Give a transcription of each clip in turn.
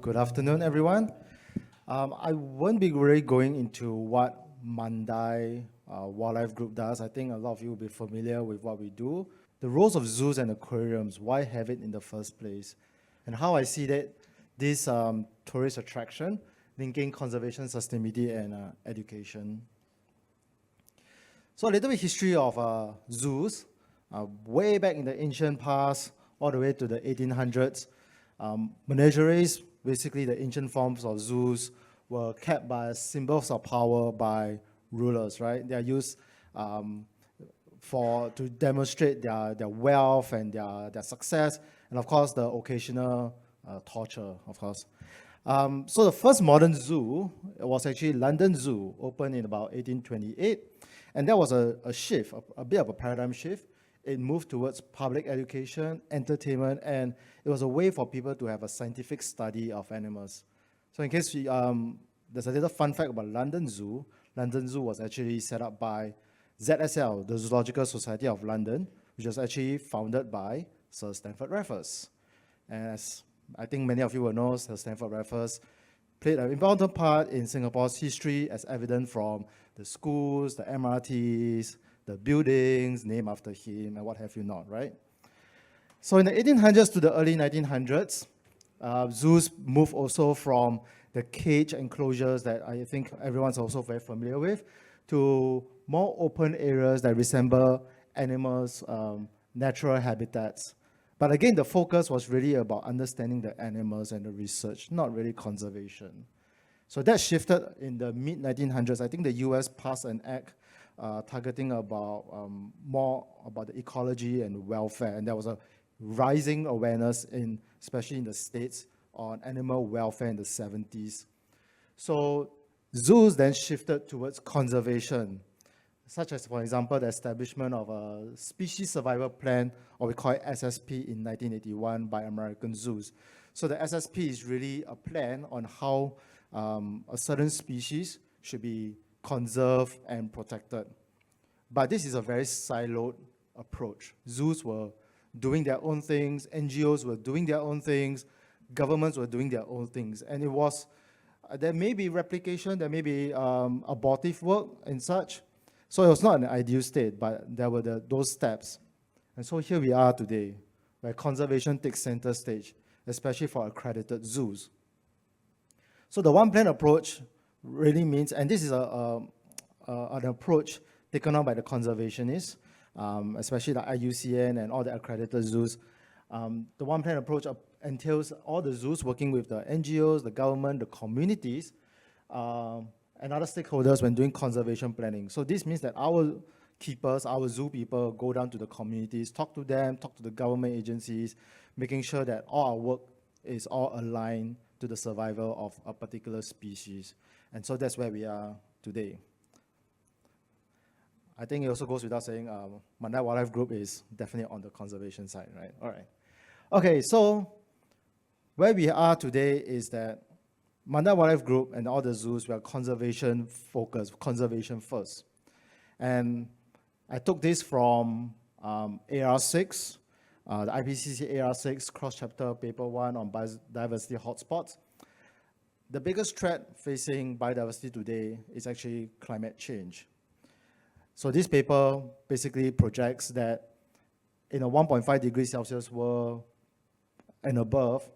Good afternoon, everyone. I won't be really going into what Mandai Wildlife Group does. I think a lot of you will be familiar with what we do. The roles of zoos and aquariums, why have it in the first place? And how I see that this tourist attraction linking conservation, sustainability, and education. So a little bit history of zoos. Way back in the ancient past, all the way to the 1800s, menageries, basically the ancient forms of zoos, were kept by symbols of power by rulers, right? They are used to demonstrate their wealth and their success, and of course the occasional torture, of course. So the first modern zoo was actually London Zoo, opened in about 1828, and that was a shift, a bit of a paradigm shift. It moved towards public education, entertainment, and it was a way for people to have a scientific study of animals. So in case there's a little fun fact about London Zoo. London Zoo was actually set up by ZSL, the Zoological Society of London, which was actually founded by Sir Stamford Raffles. And as I think many of you will know, Sir Stamford Raffles played an important part in Singapore's history, as evident from the schools, the MRTs, the buildings named after him, and what have you not, right? So in the 1800s to the early 1900s, zoos moved also from the cage enclosures that I think everyone's also very familiar with, to more open areas that resemble animals' natural habitats. But again, the focus was really about understanding the animals and the research, not really conservation. So that shifted in the mid-1900s. I think the US passed an act targeting about more about the ecology and welfare, and there was a rising awareness especially in the States, on animal welfare in the 70s. So zoos then shifted towards conservation, such as, for example, the establishment of a species survival plan, or we call it SSP, in 1981 by American Zoos. So the SSP is really a plan on how a certain species should be conserved and protected. But this is a very siloed approach. Zoos were doing their own things, NGOs were doing their own things, governments were doing their own things. And it was, there may be replication, there may be abortive work and such. So it was not an ideal state, but there were those steps. And so here we are today, where conservation takes center stage, especially for accredited zoos. So the one plan approach really means, and this is an approach taken on by the conservationists, especially the IUCN and all the accredited zoos. The one plan approach entails all the zoos working with the NGOs, the government, the communities, and other stakeholders when doing conservation planning. So this means that our keepers, our zoo people, go down to the communities, talk to them, talk to the government agencies, making sure that all our work is all aligned to the survival of a particular species. And so that's where we are today. I think it also goes without saying, Mandai Wildlife Group is definitely on the conservation side, right? All right. Okay, so where we are today is that Mandai Wildlife Group and all the zoos, we are conservation focused, conservation first. And I took this from AR6, the IPCC AR6 cross-chapter paper 1 on biodiversity hotspots. The biggest threat facing biodiversity today is actually climate change. So this paper basically projects that in a 1.5 degrees Celsius world and above,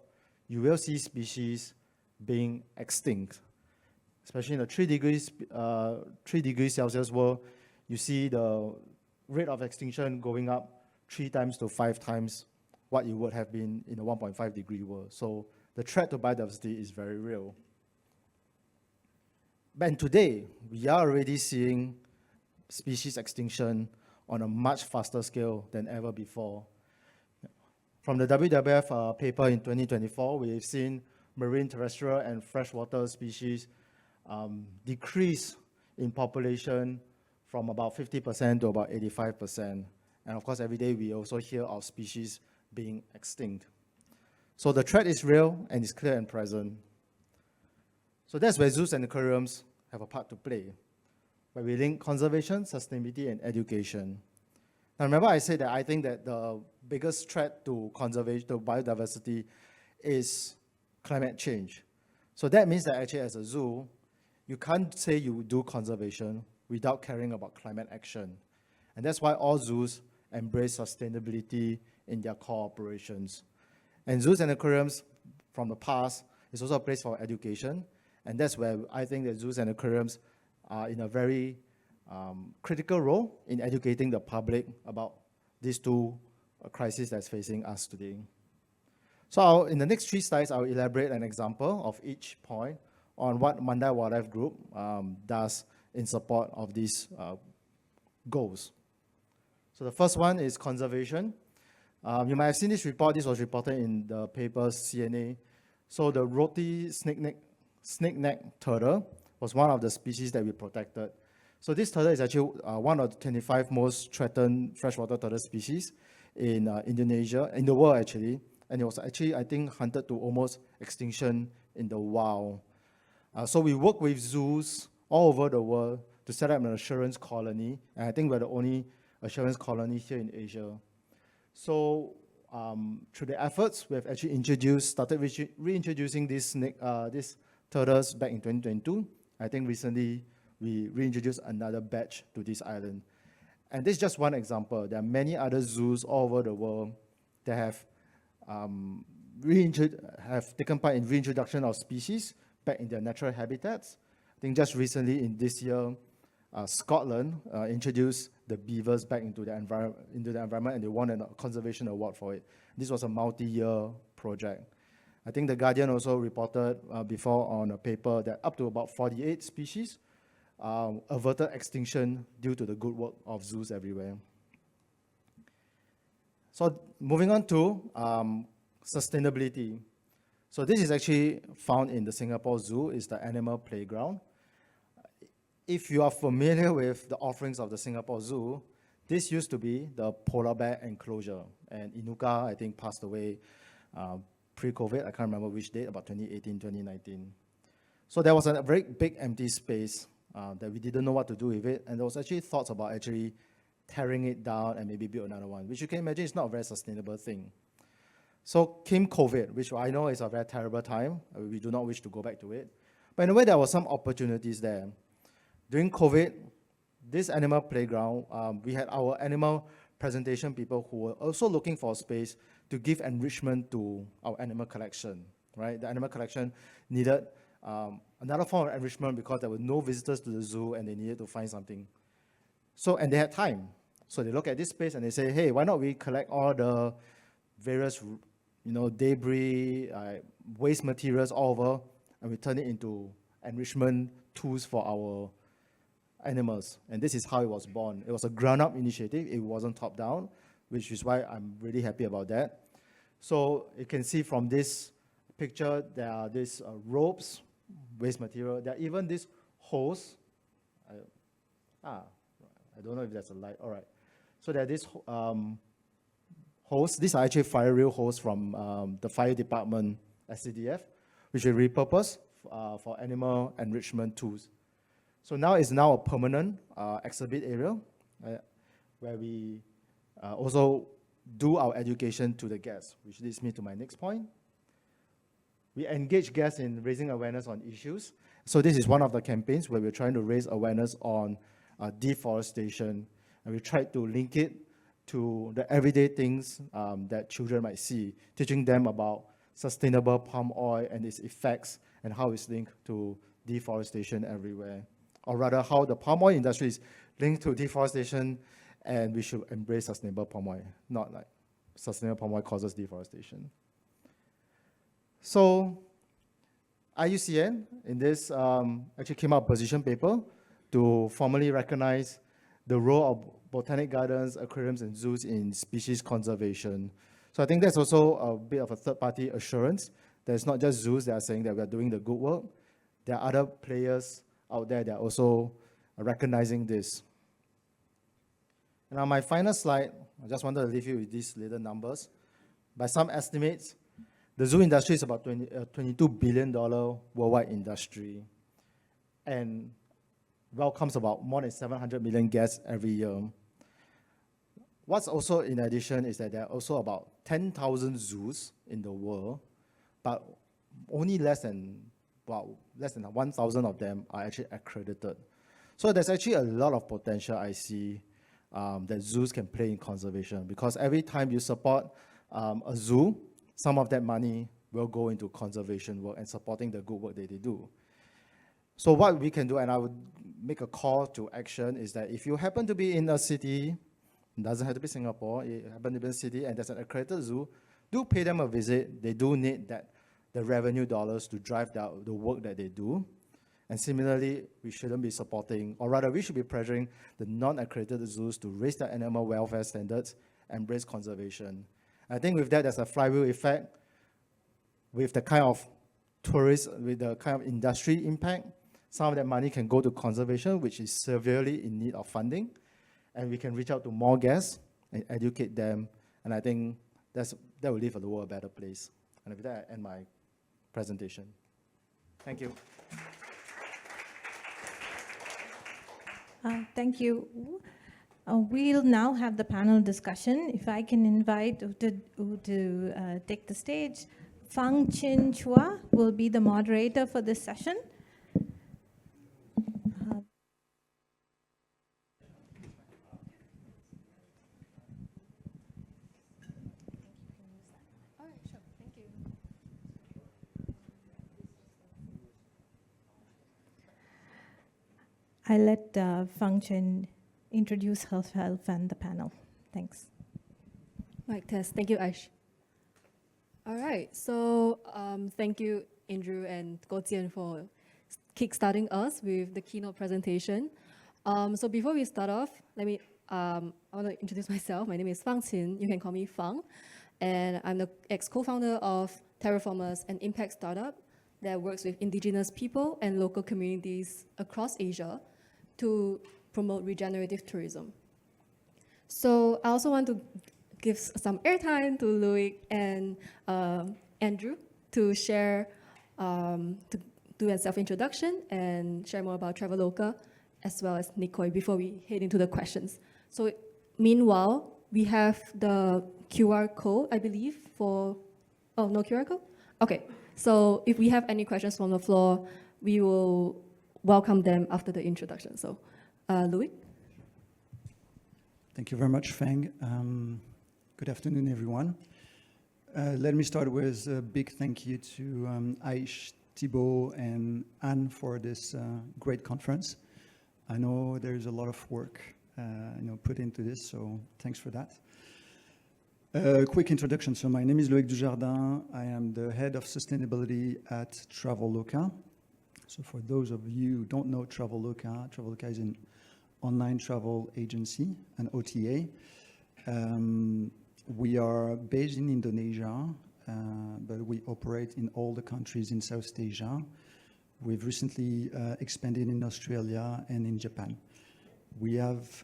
you will see species being extinct. Especially in a 3 degrees Celsius world, you see the rate of extinction going up 3 times to 5 times what it would have been in a 1.5 degree world. So the threat to biodiversity is very real. But today, we are already seeing species extinction on a much faster scale than ever before. From the WWF paper in 2024, we've seen marine, terrestrial, and freshwater species decrease in population from about 50% to about 85%. And of course, every day we also hear of species being extinct. So the threat is real and is clear and present. So that's where zoos and aquariums have a part to play, where we link conservation, sustainability, and education. Now remember I said that I think that the biggest threat to conservation, to biodiversity, is climate change. So that means that actually as a zoo, you can't say you do conservation without caring about climate action. And that's why all zoos embrace sustainability in their core operations. And zoos and aquariums from the past is also a place for education. And that's where I think that zoos and aquariums are in a very critical role in educating the public about these two crises that's facing us today. So in the next 3 slides, I'll elaborate an example of each point on what Mandai Wildlife Group does in support of these goals. So the first one is conservation. You might have seen this report. This was reported in the paper CNA. So the roti snake-neck turtle was one of the species that we protected. So this turtle is actually one of the 25 most threatened freshwater turtle species in Indonesia, in the world actually. And it was actually, I think, hunted to almost extinction in the wild. So we work with zoos all over the world to set up an assurance colony. And I think we're the only assurance colony here in Asia. So through the efforts, we have actually started reintroducing these turtles back in 2022. I think recently we reintroduced another batch to this island. And this is just one example. There are many other zoos all over the world that have taken part in reintroduction of species back in their natural habitats. I think just recently in this year, Scotland introduced the beavers back into the environment, and they won a conservation award for it. This was a multi-year project. I think the Guardian also reported before on a paper that up to about 48 species averted extinction due to the good work of zoos everywhere. So moving on to sustainability. So this is actually found in the Singapore Zoo, is the animal playground. If you are familiar with the offerings of the Singapore Zoo, this used to be the polar bear enclosure. And Inuka, I think, passed away pre-COVID. I can't remember which date, about 2018, 2019. So there was a very big empty space that we didn't know what to do with it. And there was actually thoughts about actually tearing it down and maybe build another one, which you can imagine is not a very sustainable thing. So came COVID, which I know is a very terrible time. We do not wish to go back to it. But in a way, there were some opportunities there. During COVID, this animal playground, we had our animal presentation people who were also looking for a space to give enrichment to our animal collection, right? The animal collection needed another form of enrichment because there were no visitors to the zoo and they needed to find something. So, and they had time. So they look at this space and they say, hey, why not we collect all the various, debris, waste materials all over, and we turn it into enrichment tools for our animals. And this is how it was born. It was a ground-up initiative. It wasn't top-down, which is why I'm really happy about that. So you can see from this picture, there are these ropes, waste material. There are even these hose. I don't know if that's a light. All right. So there are these hose. These are actually fire rail hose from the fire department, SCDF, which we repurpose for animal enrichment tools. So now it's a permanent exhibit area where we also do our education to the guests, which leads me to my next point. We engage guests in raising awareness on issues. So this is one of the campaigns where we're trying to raise awareness on deforestation, and we try to link it to the everyday things that children might see, teaching them about sustainable palm oil and its effects and how it's linked to deforestation everywhere. Or rather, how the palm oil industry is linked to deforestation, and we should embrace sustainable palm oil, not like sustainable palm oil causes deforestation. So IUCN, in this, actually came out a position paper to formally recognize the role of botanic gardens, aquariums, and zoos in species conservation. So I think that's also a bit of a third-party assurance that it's not just zoos that are saying that we are doing the good work. There are other players out there that are also recognizing this. And on my final slide, I just wanted to leave you with these little numbers. By some estimates, the zoo industry is about $22 billion worldwide industry and welcomes about more than 700 million guests every year. What's also in addition is that there are also about 10,000 zoos in the world, but only less than 1,000 of them are actually accredited. So there's actually a lot of potential I see that zoos can play in conservation, because every time you support a zoo, some of that money will go into conservation work and supporting the good work that they do. So what we can do, and I would make a call to action, is that if you happen to be in a city, it doesn't have to be Singapore, it happen to be a city and there's an accredited zoo, do pay them a visit. They do need the revenue dollars to drive the work that they do. And similarly, we shouldn't be supporting, or rather we should be pressuring the non-accredited zoos to raise their animal welfare standards, embrace conservation. I think with that, there's a flywheel effect. With the kind of tourist, with the kind of industry impact, some of that money can go to conservation, which is severely in need of funding. And we can reach out to more guests and educate them. And I think that will leave the world a better place. And with that, I end my presentation. Thank you. Thank you. We'll now have the panel discussion. If I can invite to take the stage, Fangqin Chuah will be the moderator for this session. I'll let Fangqin introduce herself and the panel. Thanks. Mic test. Thank you, Aish. All right. So thank you, Andrew and Guojian, for kickstarting us with the keynote presentation. So before we start off, I want to introduce myself. My name is Fangqin. You can call me Fang. And I'm the ex-co-founder of Terraformers, an impact startup that works with indigenous people and local communities across Asia to promote regenerative tourism. So I also want to give some airtime to Loic and Andrew to share, to do a self-introduction and share more about Traveloka, as well as Nikoi, before we head into the questions. So meanwhile, we have the QR code, I believe, for, oh, no QR code? Okay, so if we have any questions from the floor, we will welcome them after the introduction. So, Loic? Thank you very much, Fang. Good afternoon, everyone. Let me start with a big thank you to Aish, Thibaut, and Anne for this great conference. I know there's a lot of work put into this, so thanks for that. Quick introduction. So my name is Loic Dujardin. I am the head of sustainability at Traveloka. So for those of you who don't know Traveloka, Traveloka is an online travel agency, an OTA. We are based in Indonesia, but we operate in all the countries in South Asia. We've recently expanded in Australia and in Japan. We have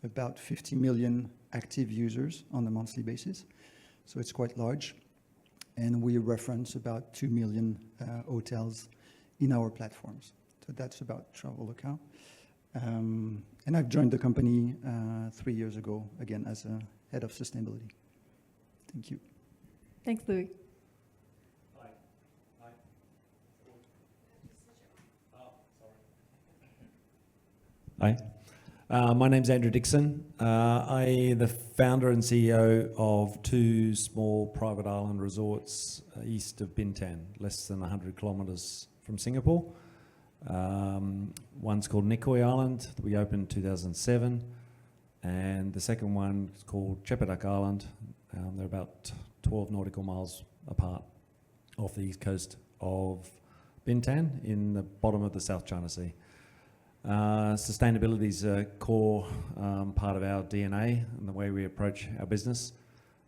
about 50 million active users on a monthly basis, so it's quite large. And we reference about 2 million hotels in our platforms. So that's about Traveloka. And I've joined the company 3 years ago, again, as a head of sustainability. Thank you. Thanks, Loic. Hi. Hi. Oh, sorry. Hi. My name's Andrew Dixon. I'm the founder and CEO of 2 small private island resorts east of Bintan, less than 100 kilometres from Singapore. One's called Nikoi Island, that we opened in 2007, and the second one is called Chempedak Island. They're about 12 nautical miles apart off the east coast of Bintan in the bottom of the South China Sea. Sustainability is a core part of our DNA and the way we approach our business.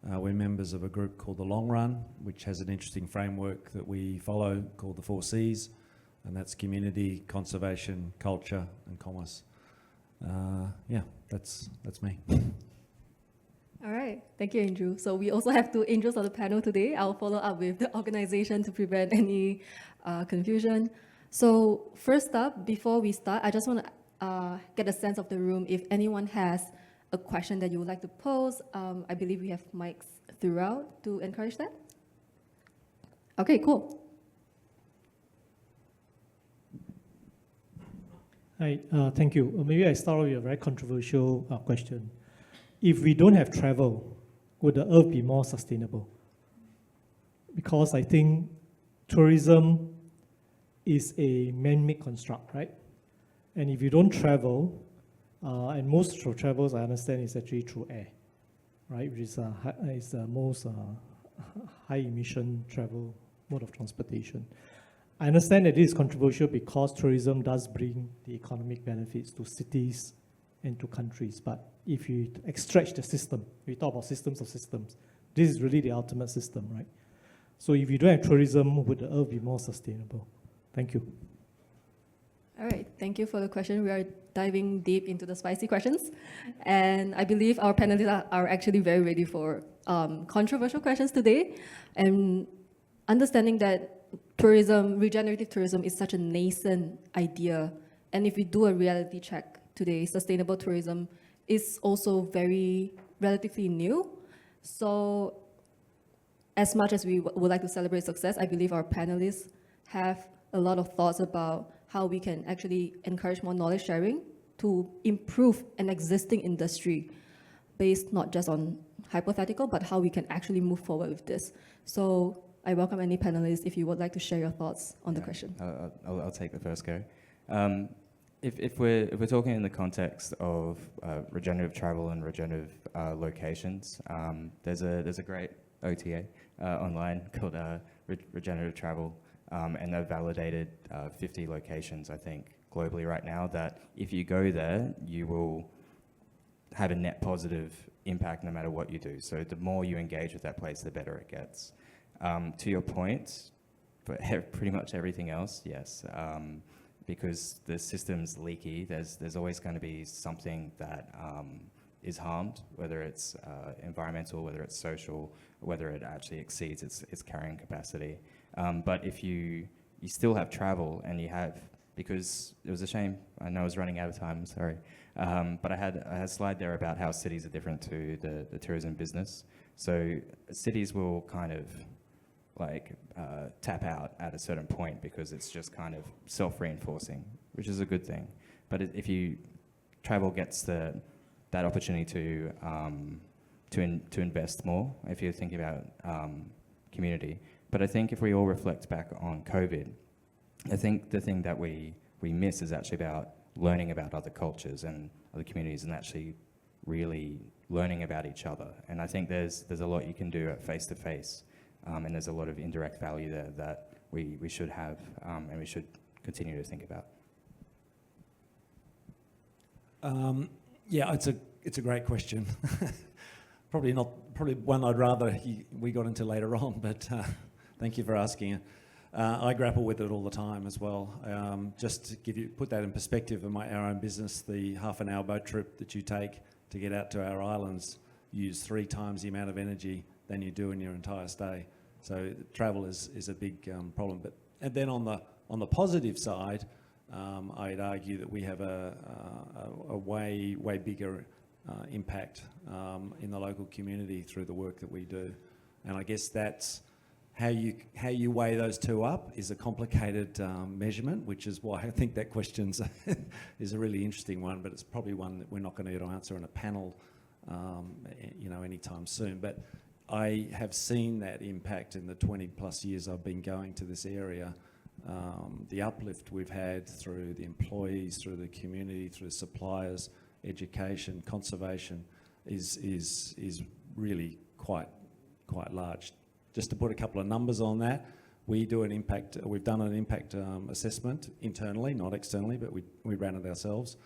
We're members of a group called The Long Run, which has an interesting framework that we follow called the 4 Cs, and that's community, conservation, culture, and commerce. Yeah, that's me. All right, thank you, Andrew. So we also have 2 angels on the panel today. I'll follow up with the organization to prevent any confusion. So first up, before we start, I just want to get a sense of the room. If anyone has a question that you would like to pose, I believe we have mics throughout to encourage that. Okay, cool. Hi, thank you. Maybe I start with a very controversial question. If we don't have travel, would the Earth be more sustainable? Because I think tourism is a man-made construct, right? And if you don't travel, and most of travels I understand is actually through air, right? Which is the most high emission travel mode of transportation. I understand that this is controversial because tourism does bring the economic benefits to cities and to countries. But if you extract the system, we talk about systems of systems, this is really the ultimate system, right? So if you don't have tourism, would the Earth be more sustainable? Thank you. All right, thank you for the question. We are diving deep into the spicy questions. And I believe our panelists are actually very ready for controversial questions today. And understanding that tourism, regenerative tourism is such a nascent idea. And if we do a reality check today, sustainable tourism is also very relatively new. So as much as we would like to celebrate success, I believe our panelists have a lot of thoughts about how we can actually encourage more knowledge sharing to improve an existing industry based not just on hypothetical, but how we can actually move forward with this. So I welcome any panelists if you would like to share your thoughts on the question. I'll take the first go. If we're talking in the context of regenerative travel and regenerative locations, there's a great OTA online called Regenerative Travel, and they've validated 50 locations, I think, globally right now, that if you go there, you will have a net positive impact no matter what you do. So the more you engage with that place, the better it gets. To your point, but pretty much everything else, yes. Because the system's leaky, there's always going to be something that is harmed, whether it's environmental, whether it's social, whether it actually exceeds its carrying capacity. But if you still have travel and you have, because it was a shame, I know I was running out of time, sorry, but I had a slide there about how cities are different to the tourism business. So cities will kind of like tap out at a certain point because it's just kind of self-reinforcing, which is a good thing. But if you travel gets that opportunity to invest more, if you're thinking about community. But I think if we all reflect back on COVID, I think the thing that we miss is actually about learning about other cultures and other communities and actually really learning about each other. And I think there's a lot you can do at face-to-face. And there's a lot of indirect value there that we should have and we should continue to think about. Yeah, it's a great question. Probably one I'd rather we got into later on, but thank you for asking it. I grapple with it all the time as well. Just to put that in perspective of our own business, the half-an-hour boat trip that you take to get out to our islands use 3 times the amount of energy than you do in your entire stay. So travel is a big problem. And then on the positive side, I'd argue that we have a way bigger impact in the local community through the work that we do. And I guess that's how you weigh those two up is a complicated measurement, which is why I think that question is a really interesting one, but it's probably one that we're not going to answer in a panel, anytime soon. But I have seen that impact in the 20 plus years I've been going to this area. The uplift we've had through the employees, through the community, through suppliers, education, conservation is really quite large. Just to put a couple of numbers on that, we've done an impact assessment internally, not externally, but we ran it ourselves.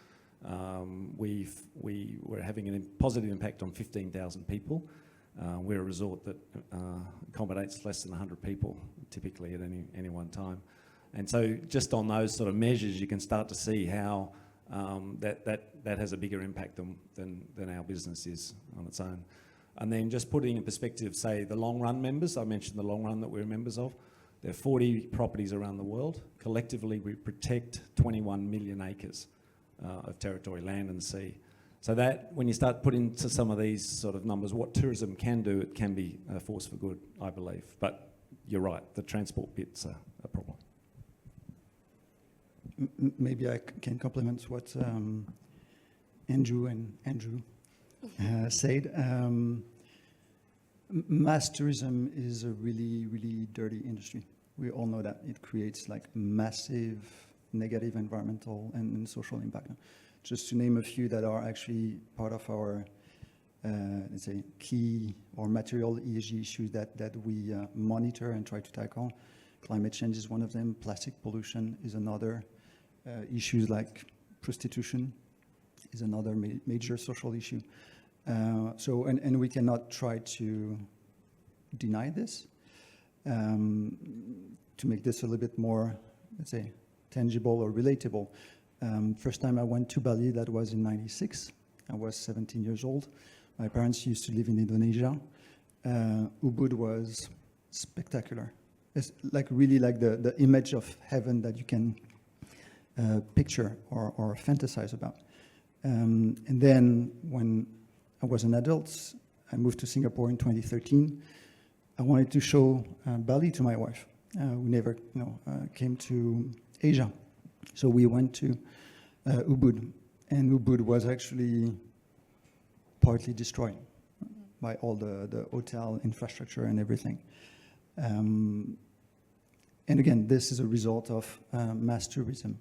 We're having a positive impact on 15,000 people. We're a resort that accommodates less than 100 people typically at any one time. And so just on those sort of measures, you can start to see how that has a bigger impact than our business is on its own. And then just putting in perspective, say the long run members, I mentioned the long run that we're members of. There are 40 properties around the world. Collectively, we protect 21 million acres of territory, land and sea. So that, when you start putting to some of these sort of numbers, what tourism can do, it can be a force for good, I believe. But you're right, the transport bit's a problem. Maybe I can complement what Andrew said. Mass tourism is a really, really dirty industry. We all know that. It creates like massive negative environmental and social impact. Just to name a few that are actually part of our, let's say, key or material ESG issues that we monitor and try to tackle. Climate change is one of them. Plastic pollution is another. Issues like prostitution is another major social issue. And we cannot try to deny this. To make this a little bit more, let's say, tangible or relatable. First time I went to Bali, that was in '96. I was 17 years old. My parents used to live in Indonesia. Ubud was spectacular. It's like really like the image of heaven that you can picture or fantasize about. And then when I was an adult, I moved to Singapore in 2013. I wanted to show Bali to my wife. We never came to Asia. So we went to Ubud. And Ubud was actually partly destroyed by all the hotel infrastructure and everything. And again, this is a result of mass tourism.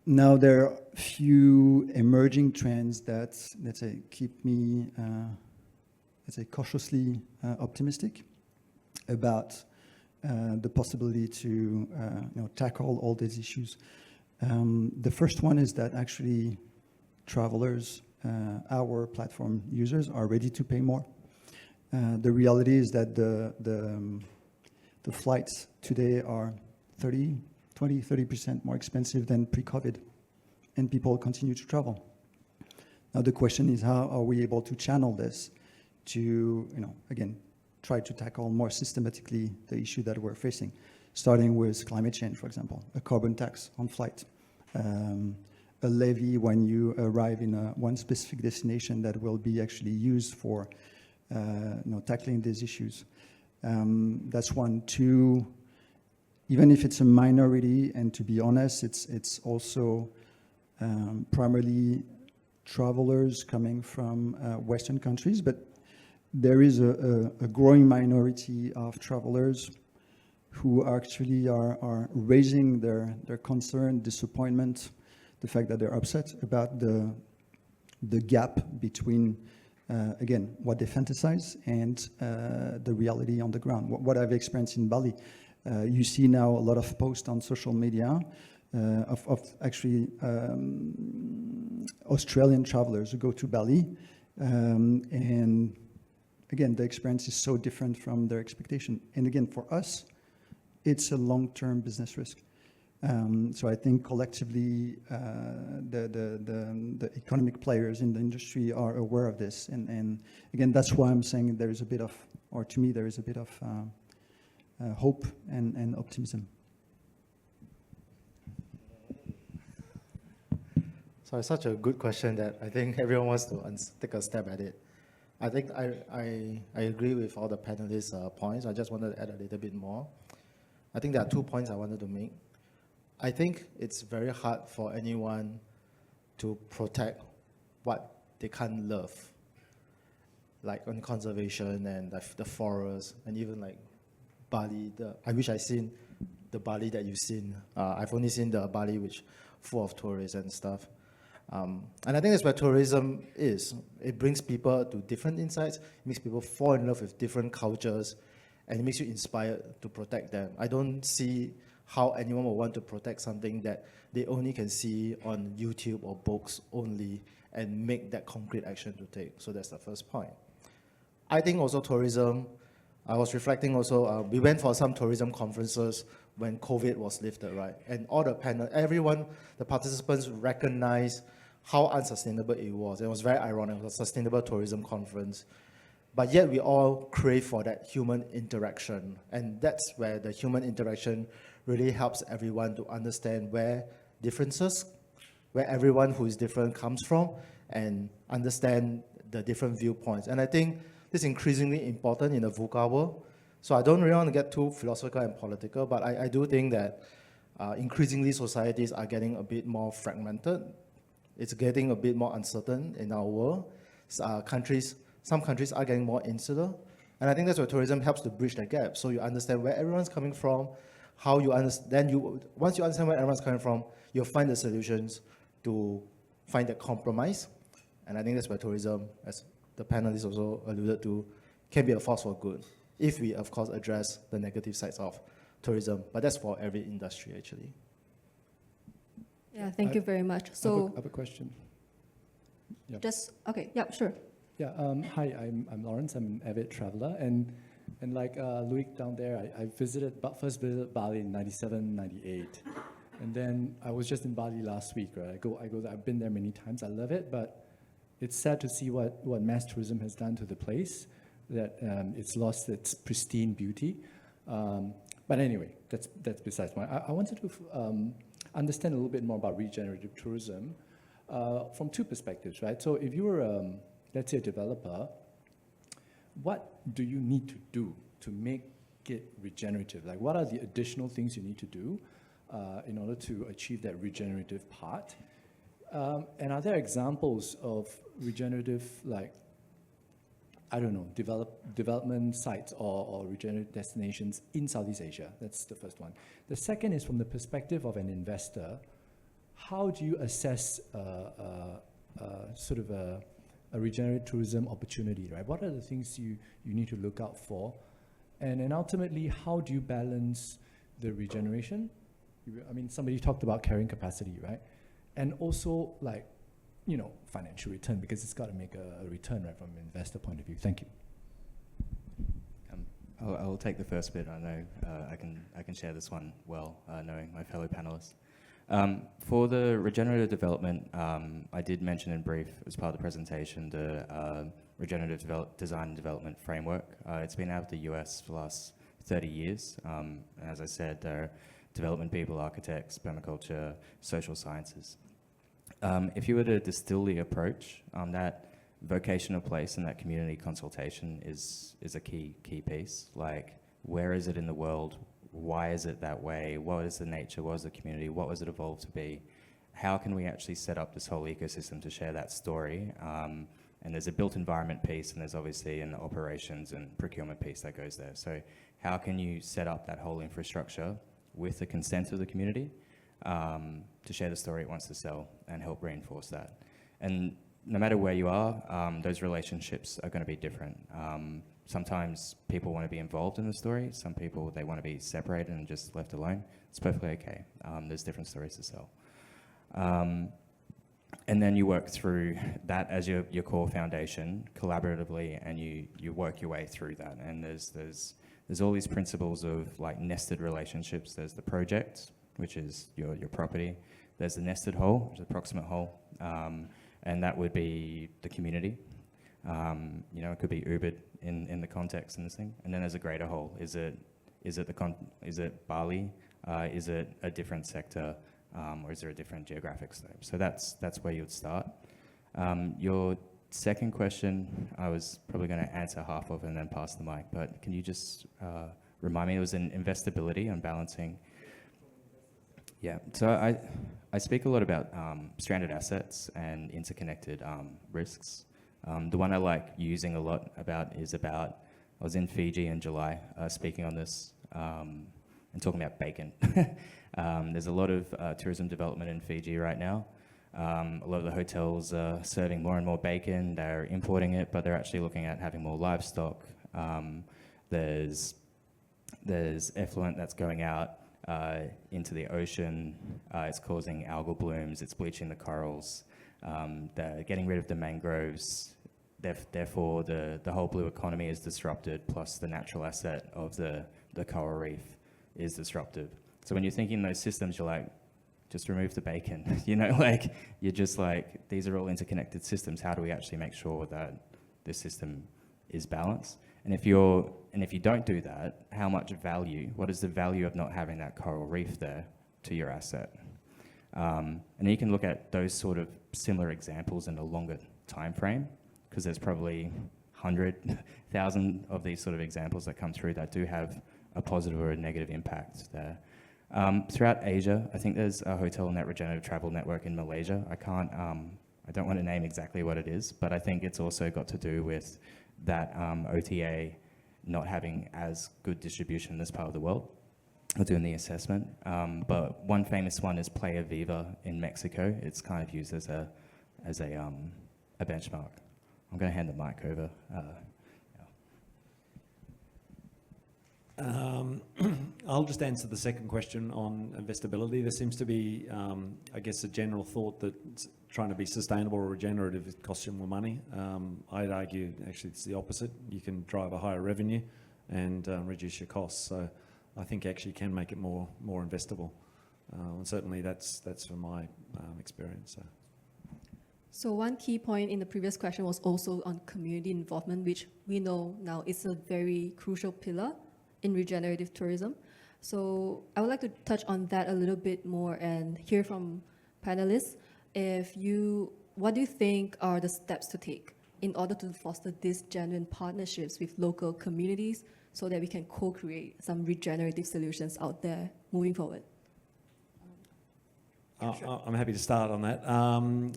Now, there are a few emerging trends that, let's say, keep me, let's say, cautiously optimistic about the possibility to tackle all these issues. The first one is that actually travelers, our platform users, are ready to pay more. The reality is that the flights today are 20-30% more expensive than pre-COVID, and people continue to travel. Now the question is, how are we able to channel this to, again, try to tackle more systematically the issue that we're facing, starting with climate change, for example, a carbon tax on flight, a levy when you arrive in one specific destination that will be actually used for tackling these issues. That's one. Two, even if it's a minority, and to be honest, it's also primarily travelers coming from Western countries, but there is a growing minority of travelers who actually are raising their concern, disappointment, the fact that they're upset about the gap between, again, what they fantasize and the reality on the ground. What I've experienced in Bali, you see now a lot of posts on social media of actually Australian travelers who go to Bali, and again, the experience is so different from their expectation. And again, for us, it's a long-term business risk. So I think collectively, the economic players in the industry are aware of this. And again, that's why I'm saying there is a bit of, or to me, there is a bit of hope and optimism. So it's such a good question that I think everyone wants to take a stab at it. I think I agree with all the panelists' points. I just wanted to add a little bit more. I think there are 2 points I wanted to make. I think it's very hard for anyone to protect what they can't love, like on conservation and the forest, and even like Bali. I wish I'd seen the Bali that you've seen. I've only seen the Bali which full of tourists and stuff. And I think that's where tourism is. It brings people to different insights, it makes people fall in love with different cultures, and it makes you inspired to protect them. I don't see how anyone will want to protect something that they only can see on YouTube or books only and make that concrete action to take. So that's the first point. I think also tourism, I was reflecting also, we went for some tourism conferences when COVID was lifted, right? And all the panel, everyone, the participants recognized how unsustainable it was. It was very ironic. It was a sustainable tourism conference. But yet we all crave for that human interaction. And that's where the human interaction really helps everyone to understand where differences, where everyone who is different comes from, and understand the different viewpoints. And I think this is increasingly important in the VUCA world. So I don't really want to get too philosophical and political, but I do think that increasingly societies are getting a bit more fragmented. It's getting a bit more uncertain in our world. Some countries are getting more insular. And I think that's where tourism helps to bridge that gap. So you understand where everyone's coming from, how you understand, once you understand where everyone's coming from, you'll find the solutions to find that compromise. And I think that's where tourism, as the panelists also alluded to, can be a force for good, if we, of course, address the negative sides of tourism. But that's for every industry, actually. Yeah, thank you very much. So I have a question. Yeah. Okay, yeah, sure. Yeah, hi, I'm Lawrence. I'm an avid traveler, and like Loic down there, I first visited Bali in 97, 98, and then I was just in Bali last week, right? I go there, I've been there many times, I love it, but it's sad to see what mass tourism has done to the place, that it's lost its pristine beauty. But anyway, that's besides the point. I wanted to understand a little bit more about regenerative tourism from two perspectives, right? So if you were, let's say, a developer, what do you need to do to make it regenerative? Like, what are the additional things you need to do in order to achieve that regenerative part? And are there examples of regenerative, like, I don't know, development sites or regenerative destinations in Southeast Asia? That's the first one. The second is from the perspective of an investor. How do you assess sort of a regenerative tourism opportunity, right? What are the things you need to look out for? And then ultimately, how do you balance the regeneration? I mean, somebody talked about carrying capacity, right? And also, like, you know, financial return, because it's got to make a return, right, from an investor point of view. Thank you. I'll take the first bit. I know I can share this one well, knowing my fellow panelists. For the regenerative development, I did mention in brief as part of the presentation the regenerative design and development framework. It's been out of the US for the last 30 years. As I said, there are development people, architects, permaculture, social sciences. If you were to distill the approach, that vocational place and that community consultation is a key piece. Like, where is it in the world? Why is it that way? What is the nature? What is the community? What was it evolved to be? How can we actually set up this whole ecosystem to share that story? And there's a built environment piece, and there's obviously an operations and procurement piece that goes there. So how can you set up that whole infrastructure with the consent of the community to share the story it wants to sell and help reinforce that? And no matter where you are, those relationships are going to be different. Sometimes people want to be involved in the story. Some people, they want to be separated and just left alone. It's perfectly okay. There's different stories to sell. And then you work through that as your core foundation collaboratively, and you work your way through that. And there's all these principles of, like, nested relationships. There's the project, which is your property. There's the nested whole, which is the proximate whole. And that would be the community. You know, it could be Ubered in the context in this thing. And then there's a greater whole. Is it Bali? Is it a different sector? Or is there a different geographic scope? So that's where you would start. Your second question, I was probably going to answer half of and then pass the mic, but can you just remind me? It was in investability and balancing. Yeah, so I speak a lot about stranded assets and interconnected risks. The one I like using a lot is I was in Fiji in July speaking on this and talking about bacon. There's a lot of tourism development in Fiji right now. A lot of the hotels are serving more and more bacon. They're importing it, but they're actually looking at having more livestock. There's effluent that's going out into the ocean. It's causing algal blooms. It's bleaching the corals. They're getting rid of the mangroves. Therefore, the whole blue economy is disrupted, plus the natural asset of the coral reef is disruptive. So when you're thinking those systems, you're like, just remove the bacon. You know, like, you're just like, these are all interconnected systems. How do we actually make sure that this system is balanced? And if you don't do that, how much value, what is the value of not having that coral reef there to your asset? And then you can look at those sort of similar examples in a longer time frame, because there's probably 100,000 of these sort of examples that come through that do have a positive or a negative impact there. Throughout Asia, I think there's a hotel net regenerative travel network in Malaysia. I don't want to name exactly what it is, but I think it's also got to do with that OTA not having as good distribution in this part of the world. We're doing the assessment. But one famous one is Playa Viva in Mexico. It's kind of used as a benchmark. I'm going to hand the mic over. I'll just answer the second question on investability. There seems to be, I guess, a general thought that trying to be sustainable or regenerative costs you more money. I'd argue actually it's the opposite. You can drive a higher revenue and reduce your costs. So I think actually can make it more investable. And certainly that's from my experience. So one key point in the previous question was also on community involvement, which we know now is a very crucial pillar in regenerative tourism. So I would like to touch on that a little bit more and hear from panelists. What do you think are the steps to take in order to foster these genuine partnerships with local communities so that we can co-create some regenerative solutions out there moving forward? I'm happy to start on that.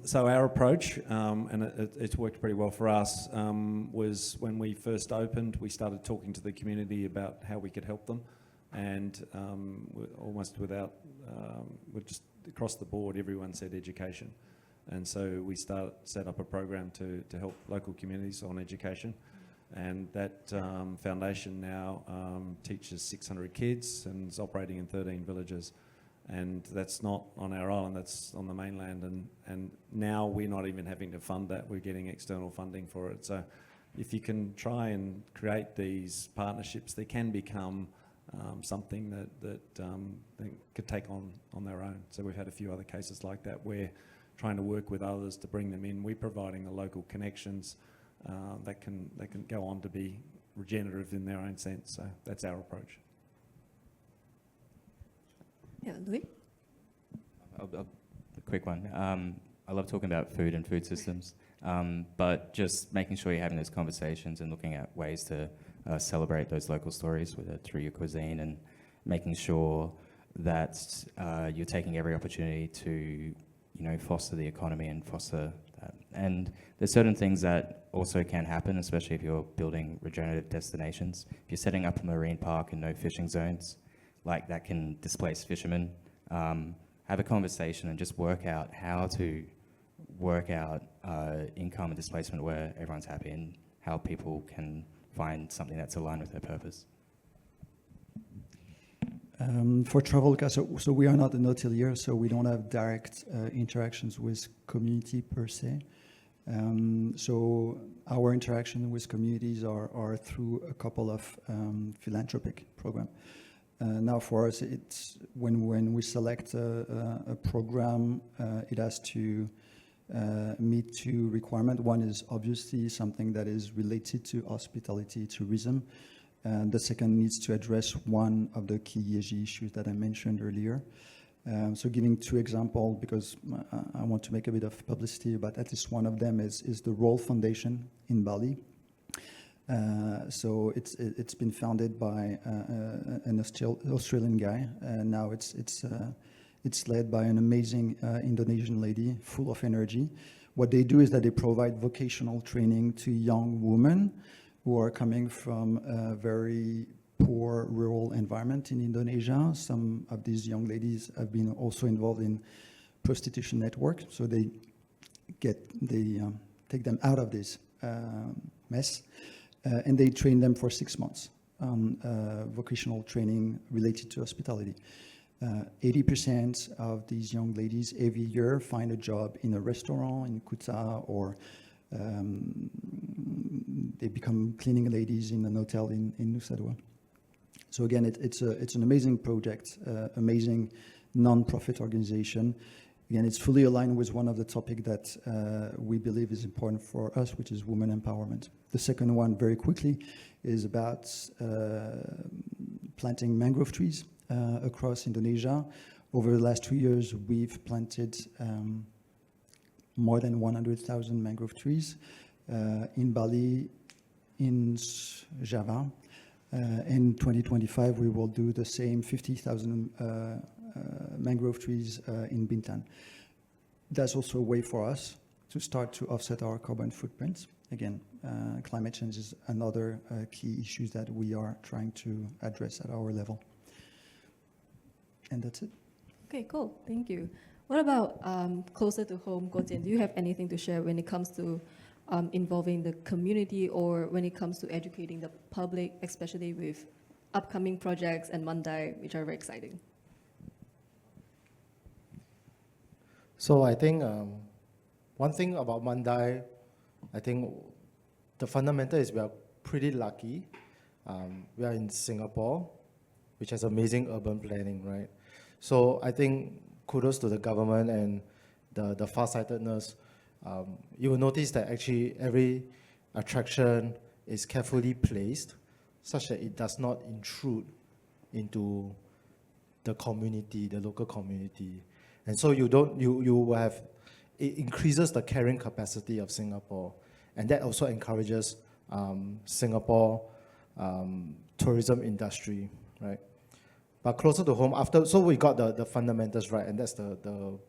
So our approach, and it's worked pretty well for us, was when we first opened, we started talking to the community about how we could help them, and almost without, just across the board, everyone said education. And so we set up a program to help local communities on education. And that foundation now teaches 600 kids and is operating in 13 villages. And that's not on our island, that's on the mainland. And now we're not even having to fund that, we're getting external funding for it. So if you can try and create these partnerships, they can become something that they could take on their own. So we've had a few other cases like that. We're trying to work with others to bring them in. We're providing the local connections that can go on to be regenerative in their own sense. So that's our approach. Yeah, Loic? A quick one. I love talking about food and food systems, but just making sure you're having those conversations and looking at ways to celebrate those local stories through your cuisine, and making sure that you're taking every opportunity to, foster the economy and foster that. And there's certain things that also can happen, especially if you're building regenerative destinations. If you're setting up a marine park and no fishing zones, like that can displace fishermen. Have a conversation and just work out how to work out income and displacement where everyone's happy, and how people can find something that's aligned with their purpose. For Traveloka, so we are not an hotelier, so we don't have direct interactions with community per se. So our interaction with communities are through a couple of philanthropic programs. Now for us, it's when we select a program, it has to meet two requirements. One is obviously something that is related to hospitality tourism. And the second needs to address one of the key ESG issues that I mentioned earlier. So giving two examples, because I want to make a bit of publicity about at least one of them, is the Roll Foundation in Bali. So it's been founded by an Australian guy, and now it's led by an amazing Indonesian lady, full of energy. What they do is that they provide vocational training to young women who are coming from a very poor rural environment in Indonesia. Some of these young ladies have been also involved in prostitution network, so they take them out of this mess. And they train them for 6 months on vocational training related to hospitality. 80% of these young ladies every year find a job in a restaurant in Kuta, or they become cleaning ladies in an hotel in Nusa Dua. So again, it's an amazing project, amazing non-profit organization. Again, it's fully aligned with one of the topics that we believe is important for us, which is women empowerment. The second one, very quickly, is about planting mangrove trees across Indonesia. Over the last 2 years, we've planted more than 100,000 mangrove trees. In Bali, in Java. In 2025, we will do the same 50,000 mangrove trees in Bintan. That's also a way for us to start to offset our carbon footprints. Again, climate change is another key issue that we are trying to address at our level. And that's it. Okay, cool. Thank you. What about closer to home, Guojian? Do you have anything to share when it comes to involving the community or when it comes to educating the public, especially with upcoming projects and Mandai, which are very exciting? So I think one thing about Mandai, I think the fundamental is we are pretty lucky. We are in Singapore, which has amazing urban planning, right? So I think kudos to the government and the farsightedness. You will notice that actually every attraction is carefully placed such that it does not intrude into the community, the local community. And so you will have, it increases the carrying capacity of Singapore. And that also encourages Singapore tourism industry, right? But closer to home, so we got the fundamentals right, and that's the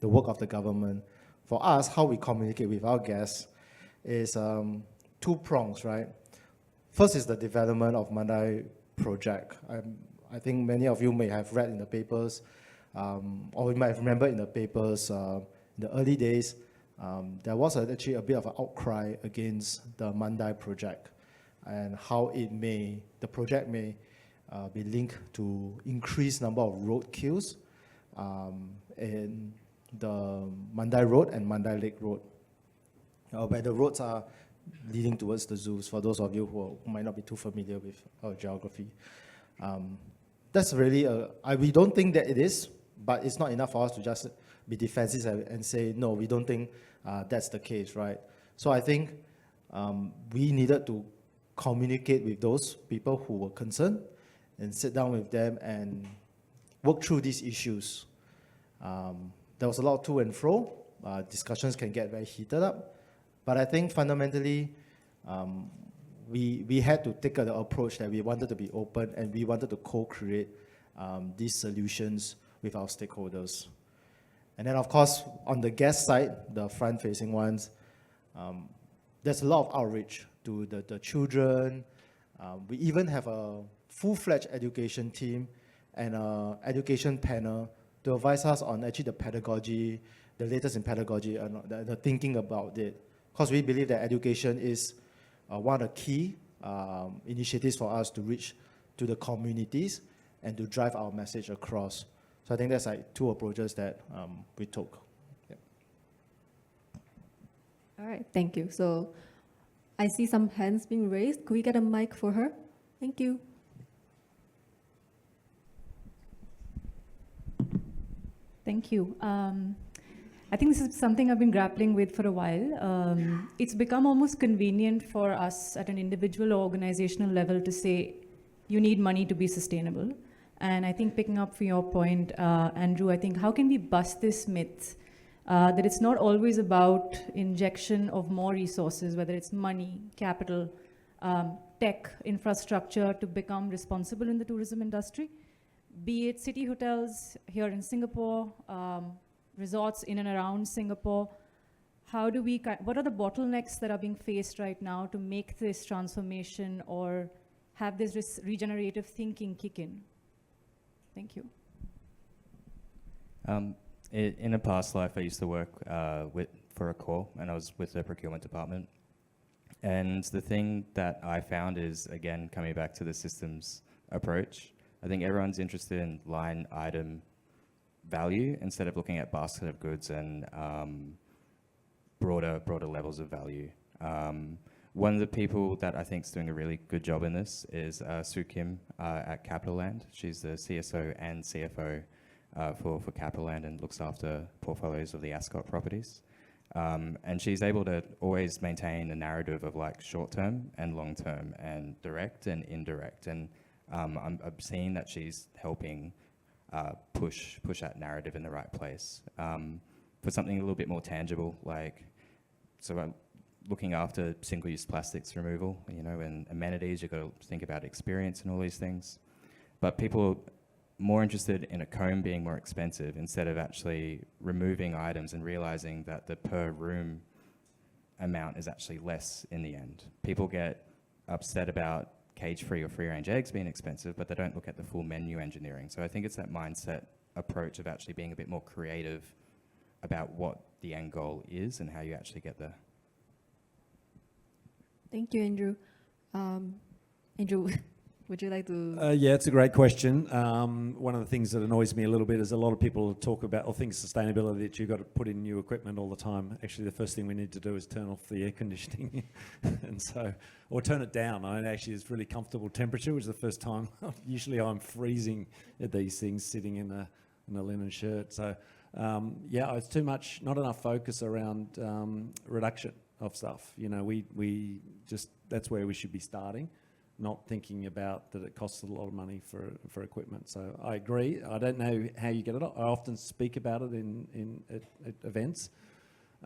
work of the government. For us, how we communicate with our guests is two prongs, right? First is the development of Mandai project. I think many of you may have read in the papers, or you might remember in the papers, in the early days, there was actually a bit of an outcry against the Mandai project and how the project may be linked to increased number of road queues in the Mandai Road and Mandai Lake Road, where the roads are leading towards the zoos, for those of you who might not be too familiar with our geography. That's really, we don't think that it is, but it's not enough for us to just be defensive and say, no, we don't think that's the case, right? So I think we needed to communicate with those people who were concerned and sit down with them and work through these issues. There was a lot of to and fro. Discussions can get very heated up. But I think fundamentally, we had to take the approach that we wanted to be open and we wanted to co-create these solutions with our stakeholders. And then, of course, on the guest side, the front-facing ones, there's a lot of outreach to the children. We even have a full-fledged education team and an education panel to advise us on actually the pedagogy, the latest in pedagogy, and the thinking about it. Because we believe that education is one of the key initiatives for us to reach to the communities and to drive our message across. So I think that's like two approaches that we took. Yeah. All right, thank you. So I see some hands being raised. Could we get a mic for her? Thank you. Thank you. I think this is something I've been grappling with for a while. It's become almost convenient for us at an individual or organizational level to say, you need money to be sustainable. And I think picking up from your point, Andrew, I think how can we bust this myth that it's not always about injection of more resources, whether it's money, capital, tech, infrastructure to become responsible in the tourism industry, be it city hotels here in Singapore, resorts in and around Singapore. What are the bottlenecks that are being faced right now to make this transformation or have this regenerative thinking kick in? Thank you. In a past life, I used to work for a core, and I was with the procurement department. And the thing that I found is, again, coming back to the systems approach, I think everyone's interested in line item value instead of looking at basket of goods and broader levels of value. One of the people that I think is doing a really good job in this is Sue Kim at Capital Land. She's the CSO and CFO for Capital Land and looks after portfolios of the AlterCOP properties. And she's able to always maintain a narrative of like short-term and long-term and direct and indirect. And I'm seeing that she's helping push that narrative in the right place. For something a little bit more tangible, like, so looking after single-use plastics removal, you know, and amenities. You've got to think about experience and all these things. But people are more interested in a comb being more expensive instead of actually removing items and realizing that the per room amount is actually less in the end. People get upset about cage-free or free-range eggs being expensive, but they don't look at the full menu engineering. So I think it's that mindset approach of actually being a bit more creative about what the end goal is and how you actually get there. Thank you, Andrew. Andrew, would you like to? Yeah, it's a great question. One of the things that annoys me a little bit is a lot of people talk about all things sustainability, that you've got to put in new equipment all the time. Actually, the first thing we need to do is turn off the air conditioning, and so, or turn it down. I mean, actually, it's really comfortable temperature, which is the first time. Usually, I'm freezing at these things sitting in a linen shirt. So, yeah, it's too much, not enough focus around reduction of stuff. You know, we just, that's where we should be starting, not thinking about that it costs a lot of money for equipment. So I agree. I don't know how you get it. I often speak about it at events.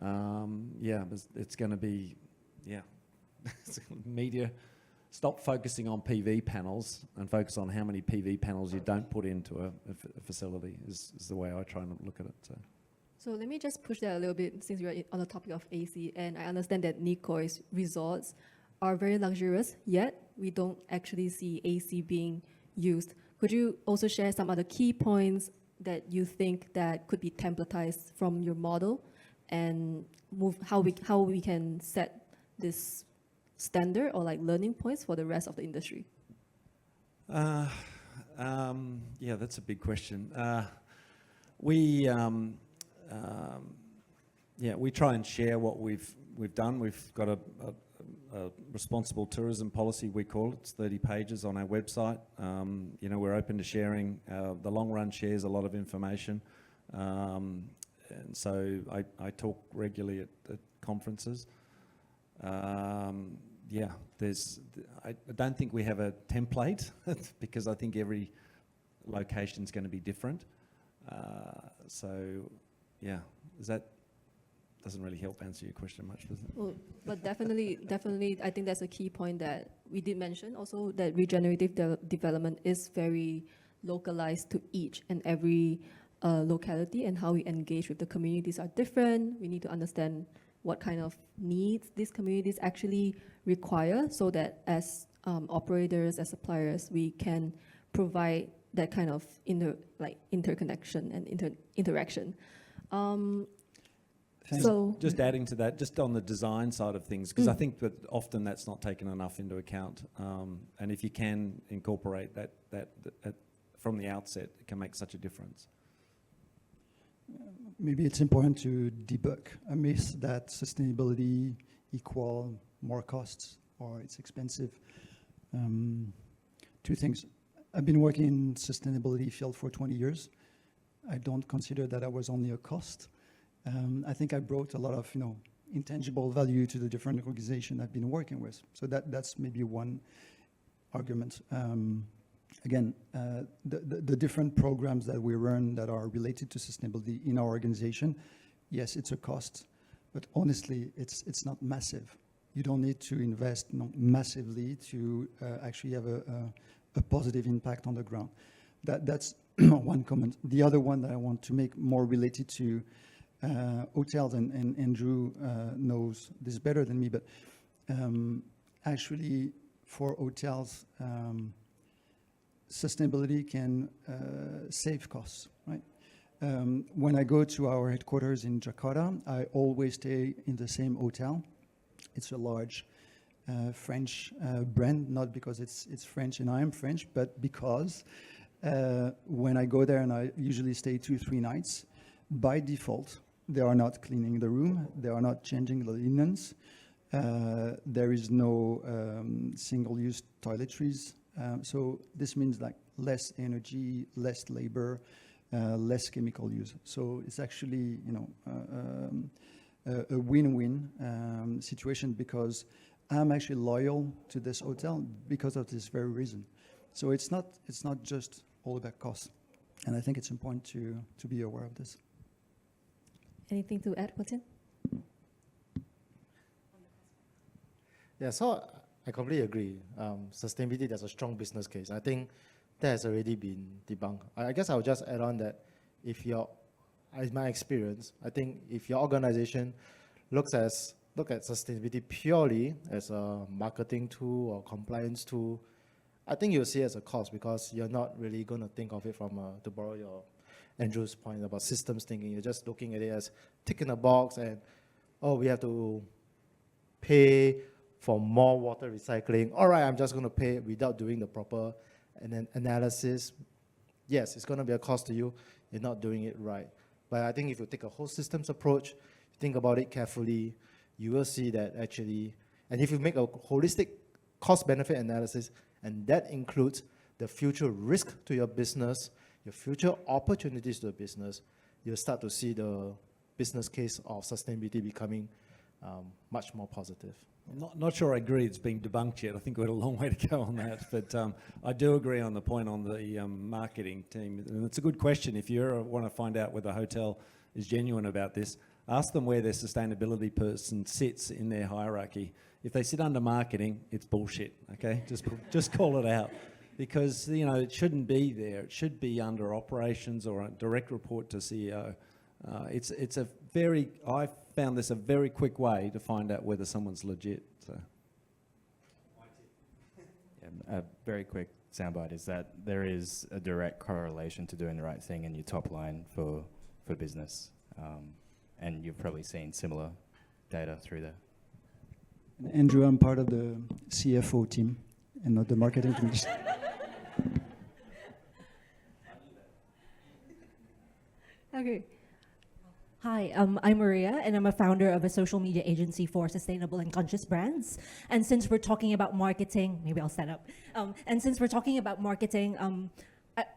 Yeah, it's going to be, yeah, media. Stop focusing on PV panels and focus on how many PV panels you don't put into a facility is the way I try and look at it. So let me just push that a little bit, since you're on the topic of AC, and I understand that Nikoi's resorts are very luxurious, yet we don't actually see AC being used. Could you also share some other key points that you think that could be templatized from your model, and move how we can set this standard or like learning points for the rest of the industry? Yeah, that's a big question. We try and share what we've done. We've got a responsible tourism policy, we call it. It's 30 pages on our website. You know, we're open to sharing. The Long Run shares a lot of information. And so I talk regularly at conferences. Yeah, I don't think we have a template because I think every location is going to be different. So, yeah, doesn't really help answer your question much, does it? Well, but definitely, I think that's a key point that we did mention also, that regenerative development is very localized to each and every locality, and how we engage with the communities are different. We need to understand what kind of needs these communities actually require, so that as operators, as suppliers, we can provide that kind of interconnection and interaction. So just adding to that, just on the design side of things, because I think that often that's not taken enough into account. And if you can incorporate that from the outset, it can make such a difference. Maybe it's important to debunk a myth that sustainability equal more costs or it's expensive. Two things. I've been working in sustainability field for 20 years. I don't consider that I was only a cost. I think I brought a lot of intangible value to the different organizations I've been working with. So that's maybe one argument. Again, the different programs that we run that are related to sustainability in our organization, yes, it's a cost, but honestly, it's not massive. You don't need to invest massively to actually have a positive impact on the ground. That's one comment. The other one that I want to make more related to hotels, and Andrew knows this better than me, but actually for hotels, sustainability can save costs, right? When I go to our headquarters in Jakarta, I always stay in the same hotel. It's a large French brand, not because it's French and I am French, but because when I go there, and I usually stay 2-3 nights, by default, they are not cleaning the room, they are not changing the linens, there is no single-use toiletries. So this means like less energy, less labor, less chemical use. So it's actually a win-win situation, because I'm actually loyal to this hotel because of this very reason. So it's not just all about cost, and I think it's important to be aware of this. Anything to add, Guojian? Yeah, so I completely agree. Sustainability, there's a strong business case. I think that has already been debunked. I guess I'll just add on that if you're, in my experience, I think if your organization look at sustainability purely as a marketing tool or compliance tool, I think you'll see it as a cost because you're not really going to think of it from, to borrow your Andrew's point about systems thinking. You're just looking at it as ticking a box and, oh, we have to pay for more water recycling. All right, I'm just going to pay without doing the proper analysis. Yes, it's going to be a cost to you. You're not doing it right. But I think if you take a whole systems approach, think about it carefully, you will see that actually, and if you make a holistic cost-benefit analysis, and that includes the future risk to your business, your future opportunities to the business, you'll start to see the business case of sustainability becoming much more positive. Not sure I agree it's been debunked yet. I think we've got a long way to go on that. But I do agree on the point on the marketing team. And it's a good question. If you ever want to find out whether a hotel is genuine about this, ask them where their sustainability person sits in their hierarchy. If they sit under marketing, it's bullshit, okay? Just call it out. Because, you know, it shouldn't be there. It should be under operations or a direct report to CEO. It's a very, I found this a very quick way to find out whether someone's legit. So. Yeah, a very quick soundbite is that there is a direct correlation to doing the right thing in your top line for business. And you've probably seen similar data through there. Andrew, I'm part of the CFO team and not the marketing team. Okay. Hi, I'm Maria, and I'm a founder of a social media agency for sustainable and conscious brands. And since we're talking about marketing, maybe I'll stand up. And since we're talking about marketing,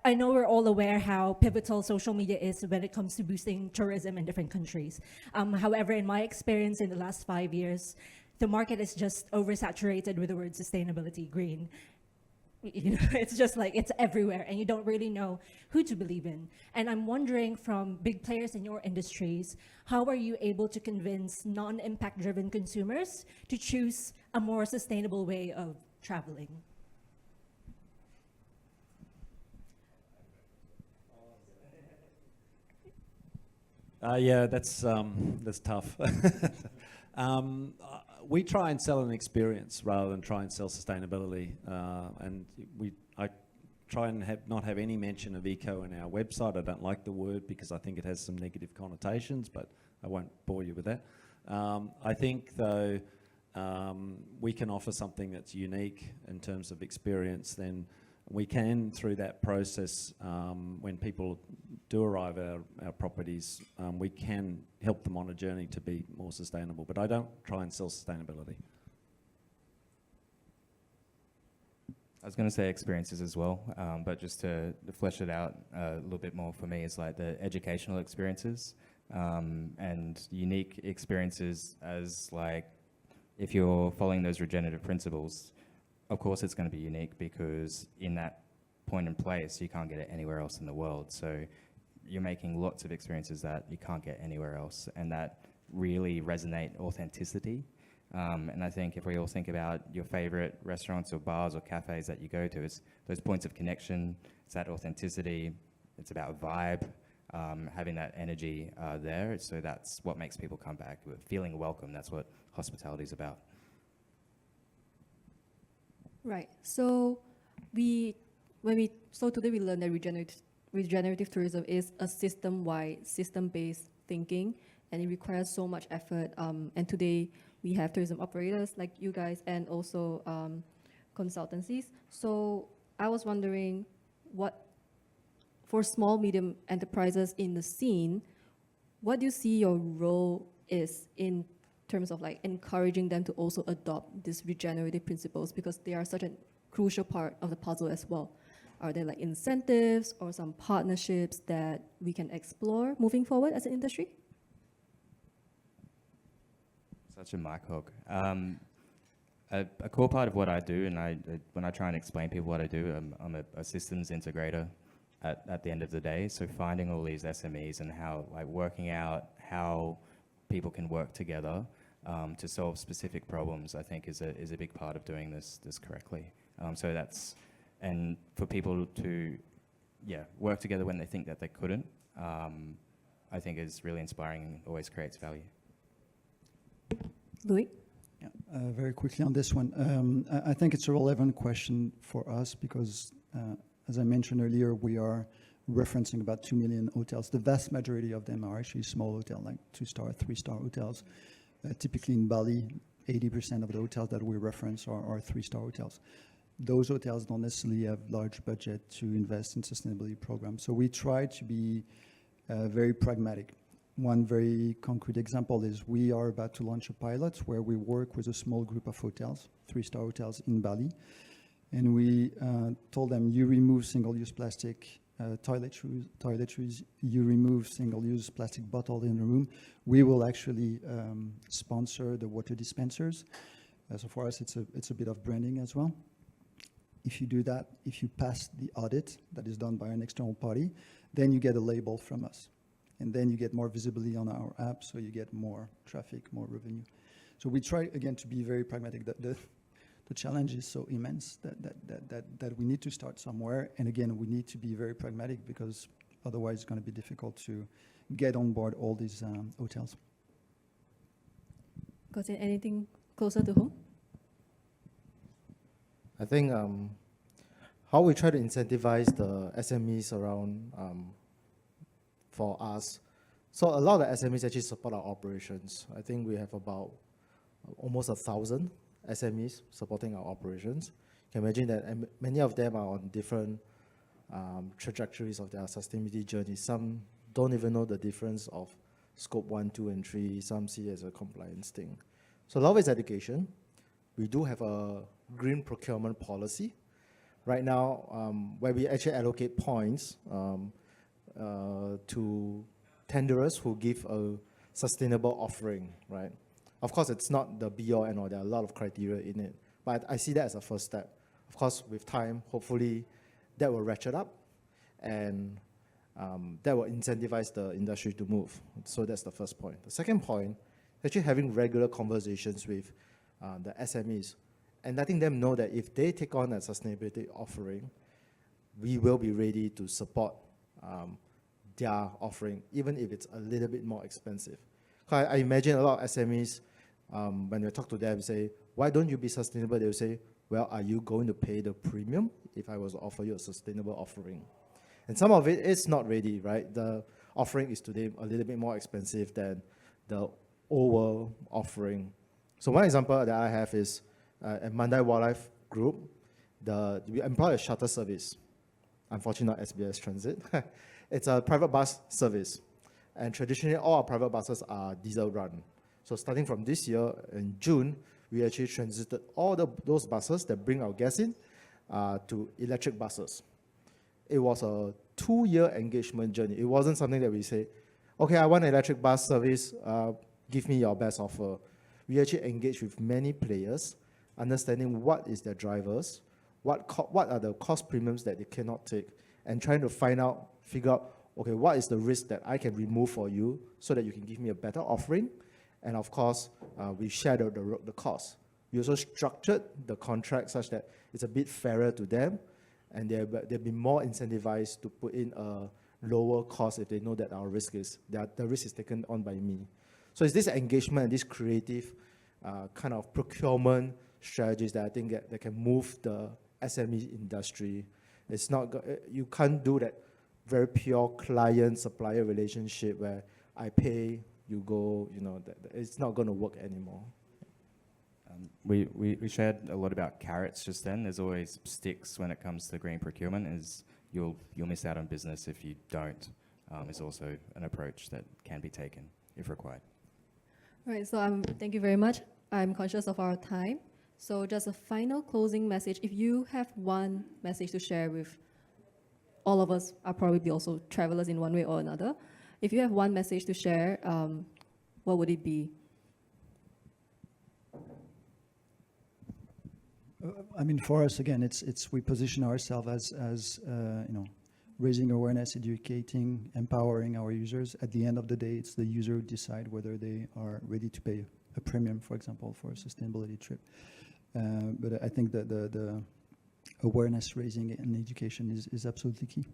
I know we're all aware how pivotal social media is when it comes to boosting tourism in different countries. However, in my experience in the last 5 years, the market is just oversaturated with the word sustainability, green. You know, it's just like, it's everywhere and you don't really know who to believe in. And I'm wondering, from big players in your industries, how are you able to convince non-impact driven consumers to choose a more sustainable way of traveling? Yeah, that's tough. We try and sell an experience rather than try and sell sustainability. And I try and not have any mention of eco in our website. I don't like the word because I think it has some negative connotations, but I won't bore you with that. I think, though, we can offer something that's unique in terms of experience. Then we can, through that process, when people do arrive at our properties, we can help them on a journey to be more sustainable. But I don't try and sell sustainability. I was going to say experiences as well, but just to flesh it out a little bit more for me, is like the educational experiences and unique experiences, as like if you're following those regenerative principles. Of course, it's going to be unique because in that point and place, you can't get it anywhere else in the world. So you're making lots of experiences that you can't get anywhere else, and that really resonate authenticity. And I think if we all think about your favorite restaurants or bars or cafes that you go to, it's those points of connection, it's that authenticity, it's about vibe, having that energy there. So that's what makes people come back, feeling welcome. That's what hospitality is about. Right. So today we learned that regenerative tourism is a system-wide, system-based thinking, and it requires so much effort. And today we have tourism operators like you guys, and also consultancies. So I was wondering, what for small, medium enterprises in the scene, what do you see your role is in terms of like encouraging them to also adopt these regenerative principles, because they are such a crucial part of the puzzle as well? Are there like incentives or some partnerships that we can explore moving forward as an industry? Such a mic hook. A core part of what I do, and when I try and explain people what I do, I'm a systems integrator at the end of the day. So finding all these SMEs and how, like, working out how people can work together to solve specific problems, I think is a big part of doing this correctly. So that's, and for people to, work together when they think that they couldn't, I think is really inspiring and always creates value. Loic? Yeah, very quickly on this one. I think it's a relevant question for us because, as I mentioned earlier, we are referencing about 2 million hotels. The vast majority of them are actually small hotels, like 2-star, 3-star hotels. Typically in Bali, 80% of the hotels that we reference are 3-star hotels. Those hotels don't necessarily have large budget to invest in sustainability programs. So we try to be very pragmatic. One very concrete example is we are about to launch a pilot where we work with a small group of hotels, 3-star hotels in Bali. And we told them, you remove single-use plastic toiletries, you remove single-use plastic bottle in the room. We will actually sponsor the water dispensers. So for us, it's a bit of branding as well. If you do that, if you pass the audit that is done by an external party, then you get a label from us. And then you get more visibility on our app, so you get more traffic, more revenue. So we try, again, to be very pragmatic. The challenge is so immense that we need to start somewhere. And again, we need to be very pragmatic because otherwise it's going to be difficult to get on board all these hotels. Guojian, anything closer to home? I think how we try to incentivize the SMEs around for us. So a lot of the SMEs actually support our operations. I think we have about almost 1,000 SMEs supporting our operations. You can imagine that many of them are on different trajectories of their sustainability journey. Some don't even know the difference of scope 1, 2, and 3. Some see it as a compliance thing. So a lot of it's education. We do have a green procurement policy right now where we actually allocate points to tenderers who give a sustainable offering, right? Of course, it's not the be-all and all. There are a lot of criteria in it. But I see that as a first step. Of course, with time, hopefully, that will ratchet up and that will incentivize the industry to move. So that's the first point. The second point, actually having regular conversations with the SMEs and letting them know that if they take on a sustainability offering, we will be ready to support their offering, even if it's a little bit more expensive. I imagine a lot of SMEs, when we talk to them, say, why don't you be sustainable? They'll say, well, are you going to pay the premium if I was to offer you a sustainable offering? And some of it is not ready, right? The offering is today a little bit more expensive than the old offering. So one example that I have is at Mandai Wildlife Group, we employ a shuttle service. Unfortunately, not SBS Transit. It's a private bus service. And traditionally, all our private buses are diesel run. So starting from this year, in June, we actually transited all those buses that bring our guests in to electric buses. It was a 2-year engagement journey. It wasn't something that we say, okay, I want an electric bus service, give me your best offer. We actually engaged with many players, understanding what is their drivers, what are the cost premiums that they cannot take, and trying to figure out, okay, what is the risk that I can remove for you so that you can give me a better offering? And of course, we share the cost. We also structured the contract such that it's a bit fairer to them, and they'll be more incentivized to put in a lower cost if they know that the risk is taken on by me. So it's this engagement and this creative kind of procurement strategies that I think that can move the SME industry. It's not you can't do that very pure client-supplier relationship where I pay, you go, it's not going to work anymore. We shared a lot about carrots just then. There's always sticks when it comes to green procurement. Is you'll miss out on business if you don't. Is also an approach that can be taken if required. All right, so thank you very much. I'm conscious of our time. So just a final closing message. If you have one message to share with all of us, are probably also travelers in one way or another. If you have one message to share, what would it be? I mean, for us, again, it's we position ourselves as raising awareness, educating, empowering our users. At the end of the day, it's the user who decide whether they are ready to pay a a premium, for example, for a sustainability trip. But I think that the awareness raising and education is absolutely key.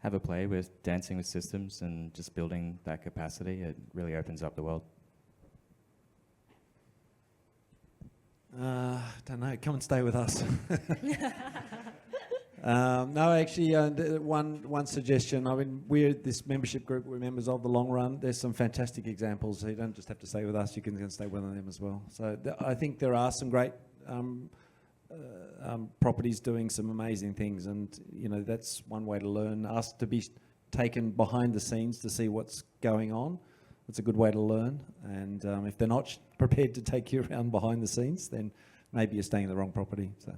Have a play with dancing with systems and just building that capacity. It really opens up the world. Don't know. Come and stay with us. No, actually, one suggestion. I mean, we're this membership group. We're members of the Long Run. There's some fantastic examples. So you don't just have to stay with us. You can stay with them as well. So I think there are some great properties doing some amazing things, and that's one way to learn. Us to be taken behind the scenes to see what's going on. It's a good way to learn. And if they're not prepared to take you around behind the scenes, then maybe you're staying in the wrong property. So.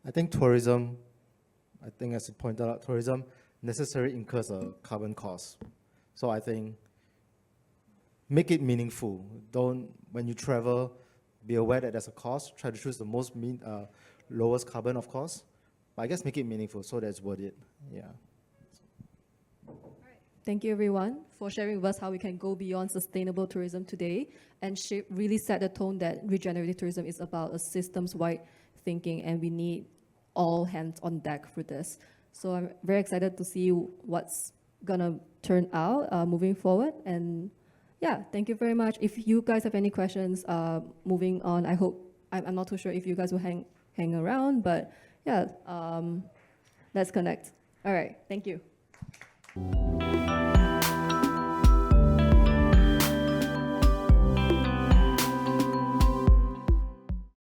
I think tourism, as you pointed out, tourism necessarily incurs a carbon cost. So I think make it meaningful. When you travel, be aware that there's a cost. Try to choose the most lowest carbon, of course. But I guess make it meaningful so that it's worth it. Yeah. Thank you, everyone, for sharing with us how we can go beyond sustainable tourism today and really set the tone that regenerative tourism is about a systems-wide thinking, and we need all hands on deck for this. So I'm very excited to see what's gonna turn out moving forward. And yeah, thank you very much. If you guys have any questions, moving on, I'm not too sure if you guys will hang around, but yeah, let's connect. All right, thank you.